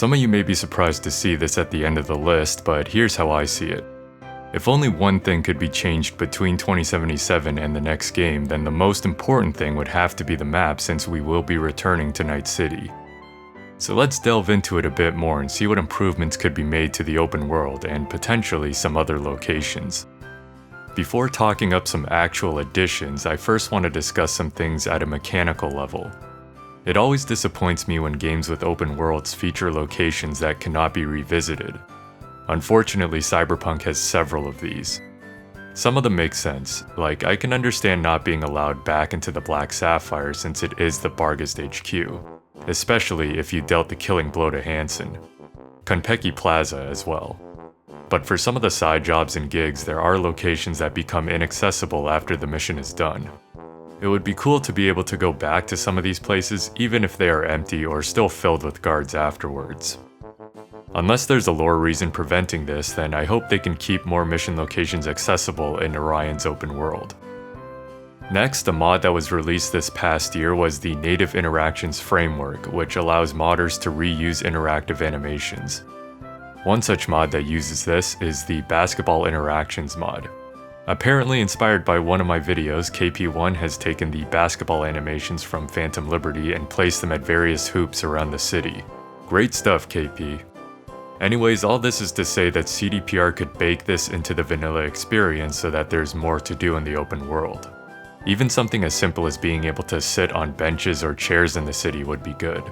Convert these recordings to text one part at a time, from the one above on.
Some of you may be surprised to see this at the end of the list, but here's how I see it. If only one thing could be changed between 2077 and the next game, then the most important thing would have to be the map, since we will be returning to Night City. So let's delve into it a bit more and see what improvements could be made to the open world and potentially some other locations. Before talking up some actual additions, I first want to discuss some things at a mechanical level. It always disappoints me when games with open worlds feature locations that cannot be revisited. Unfortunately, Cyberpunk has several of these. Some of them make sense, like I can understand not being allowed back into the Black Sapphire since it is the Barghest HQ, especially if you dealt the killing blow to Hansen. Konpeki Plaza as well. But for some of the side jobs and gigs, there are locations that become inaccessible after the mission is done. It would be cool to be able to go back to some of these places even if they are empty or still filled with guards afterwards. Unless there's a lore reason preventing this, then I hope they can keep more mission locations accessible in Orion's open world. Next, a mod that was released this past year was the Native Interactions Framework, which allows modders to reuse interactive animations. One such mod that uses this is the Basketball Interactions mod. Apparently inspired by one of my videos, KP1 has taken the basketball animations from Phantom Liberty and placed them at various hoops around the city. Great stuff, KP. Anyways, all this is to say that CDPR could bake this into the vanilla experience so that there's more to do in the open world. Even something as simple as being able to sit on benches or chairs in the city would be good.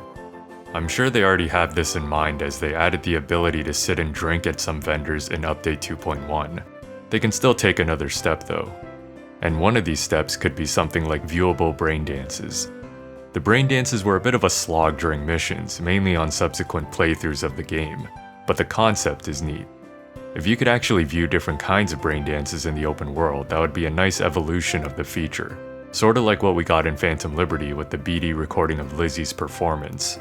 I'm sure they already have this in mind as they added the ability to sit and drink at some vendors in Update 2.1. They can still take another step though. And one of these steps could be something like viewable brain dances. The brain dances were a bit of a slog during missions, mainly on subsequent playthroughs of the game. But the concept is neat. If you could actually view different kinds of brain dances in the open world, that would be a nice evolution of the feature. Sorta like what we got in Phantom Liberty with the BD recording of Lizzie's performance.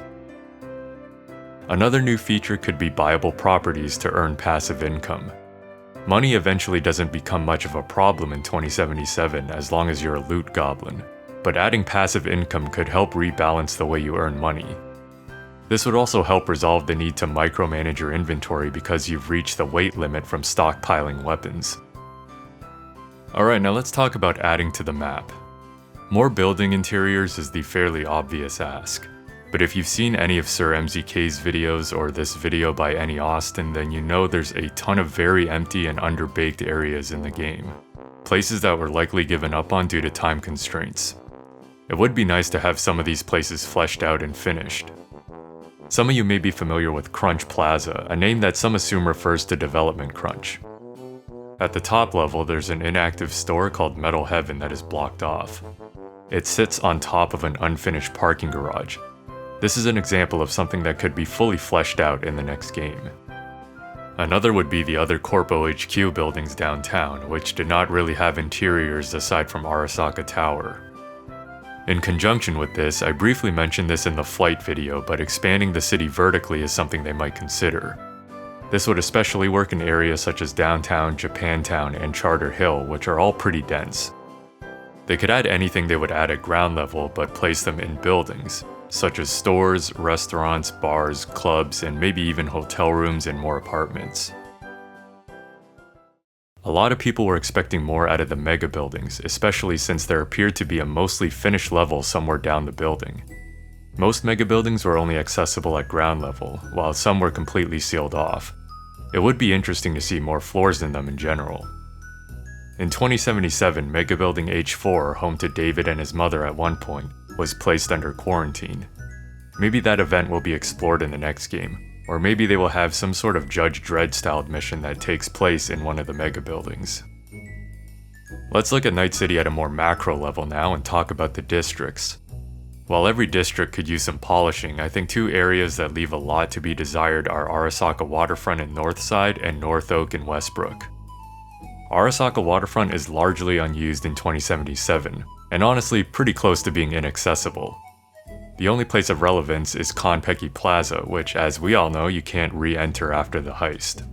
Another new feature could be buyable properties to earn passive income. Money eventually doesn't become much of a problem in 2077 as long as you're a loot goblin, but adding passive income could help rebalance the way you earn money. This would also help resolve the need to micromanage your inventory because you've reached the weight limit from stockpiling weapons. Alright, now let's talk about adding to the map. More building interiors is the fairly obvious ask, but if you've seen any of Sir MZK's videos or this video by Any Austin, then you know there's a ton of very empty and underbaked areas in the game. Places that were likely given up on due to time constraints. It would be nice to have some of these places fleshed out and finished. Some of you may be familiar with Crunch Plaza, a name that some assume refers to development crunch. At the top level, there's an inactive store called Metal Heaven that is blocked off. It sits on top of an unfinished parking garage. This is an example of something that could be fully fleshed out in the next game. Another would be the other Corpo HQ buildings downtown, which did not really have interiors aside from Arasaka Tower. In conjunction with this, I briefly mentioned this in the flight video, but expanding the city vertically is something they might consider. This would especially work in areas such as downtown, Japantown, and Charter Hill, which are all pretty dense. They could add anything they would add at ground level, but place them in buildings, such as stores, restaurants, bars, clubs, and maybe even hotel rooms and more apartments. A lot of people were expecting more out of the Megabuildings, especially since there appeared to be a mostly finished level somewhere down the building. Most Megabuildings were only accessible at ground level, while some were completely sealed off. It would be interesting to see more floors in them in general. In 2077, Megabuilding H4, home to David and his mother at one point, was placed under quarantine. Maybe that event will be explored in the next game. Or maybe they will have some sort of Judge Dredd-styled mission that takes place in one of the Megabuildings. Let's look at Night City at a more macro level now and talk about the districts. While every district could use some polishing, I think two areas that leave a lot to be desired are Arasaka Waterfront in Northside and North Oak in Westbrook. Arasaka Waterfront is largely unused in 2077, and honestly pretty close to being inaccessible. The only place of relevance is Konpeki Plaza, which, as we all know, you can't re-enter after the heist.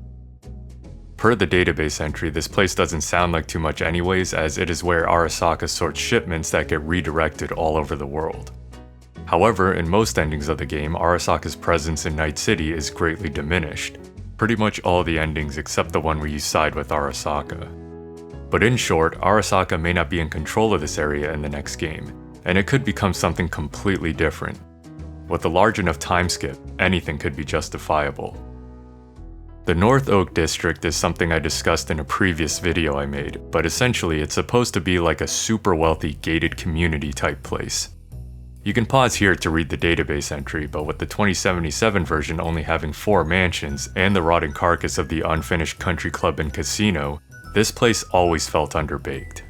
Per the database entry, this place doesn't sound like too much anyways, as it is where Arasaka sorts shipments that get redirected all over the world. However, in most endings of the game, Arasaka's presence in Night City is greatly diminished. Pretty much all the endings except the one where you side with Arasaka. But in short, Arasaka may not be in control of this area in the next game, and it could become something completely different. With a large enough time skip, anything could be justifiable. The North Oak District is something I discussed in a previous video I made, but essentially it's supposed to be like a super wealthy gated community type place. You can pause here to read the database entry, but with the 2077 version only having 4 mansions and the rotting carcass of the unfinished country club and casino, this place always felt underbaked.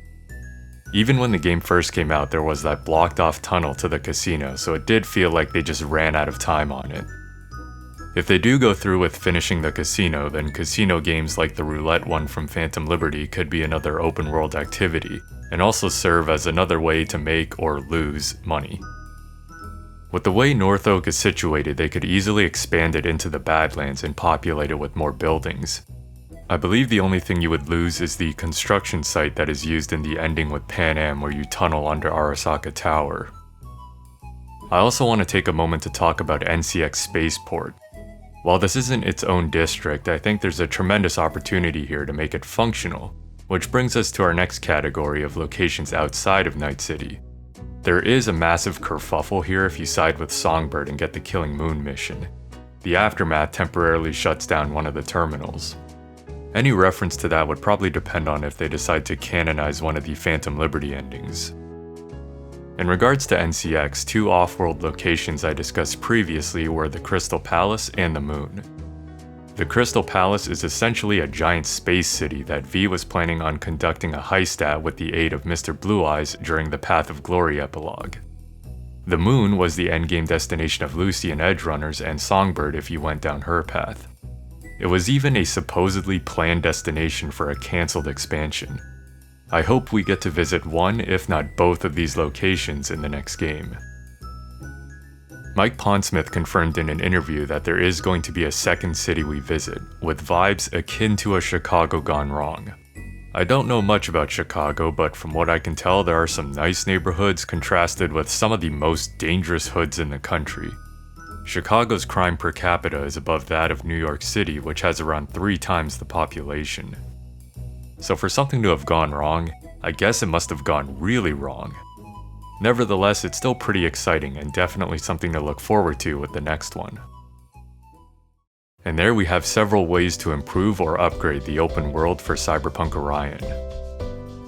Even when the game first came out, there was that blocked off tunnel to the casino, so it did feel like they just ran out of time on it. If they do go through with finishing the casino, then casino games like the roulette one from Phantom Liberty could be another open world activity, and also serve as another way to make or lose money. With the way North Oak is situated, they could easily expand it into the Badlands and populate it with more buildings. I believe the only thing you would lose is the construction site that is used in the ending with Pan Am where you tunnel under Arasaka Tower. I also want to take a moment to talk about NCX Spaceport. While this isn't its own district, I think there's a tremendous opportunity here to make it functional, which brings us to our next category of locations outside of Night City. There is a massive kerfuffle here if you side with Songbird and get the Killing Moon mission. The Aftermath temporarily shuts down one of the terminals. Any reference to that would probably depend on if they decide to canonize one of the Phantom Liberty endings. In regards to NCX, 2 off-world locations I discussed previously were the Crystal Palace and the Moon. The Crystal Palace is essentially a giant space city that V was planning on conducting a heist at with the aid of Mr. Blue Eyes during the Path of Glory epilogue. The Moon was the endgame destination of Lucy and Edgerunners and Songbird if you went down her path. It was even a supposedly planned destination for a cancelled expansion. I hope we get to visit one, if not both of these locations in the next game. Mike Pondsmith confirmed in an interview that there is going to be a second city we visit, with vibes akin to a Chicago gone wrong. I don't know much about Chicago, but from what I can tell there are some nice neighborhoods contrasted with some of the most dangerous hoods in the country. Chicago's crime per capita is above that of New York City, which has around 3 times the population. So for something to have gone wrong, I guess it must have gone really wrong. Nevertheless, it's still pretty exciting and definitely something to look forward to with the next one. And there we have several ways to improve or upgrade the open world for Cyberpunk Orion.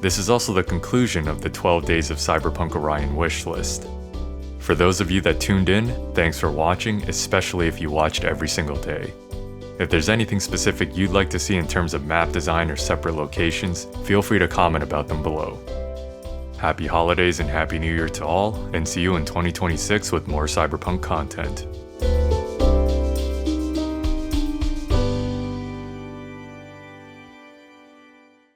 This is also the conclusion of the 12 days of Cyberpunk Orion Wishlist. For those of you that tuned in, thanks for watching, especially if you watched every single day. If there's anything specific you'd like to see in terms of map design or separate locations, feel free to comment about them below. Happy holidays and Happy New Year to all, and see you in 2026 with more Cyberpunk content.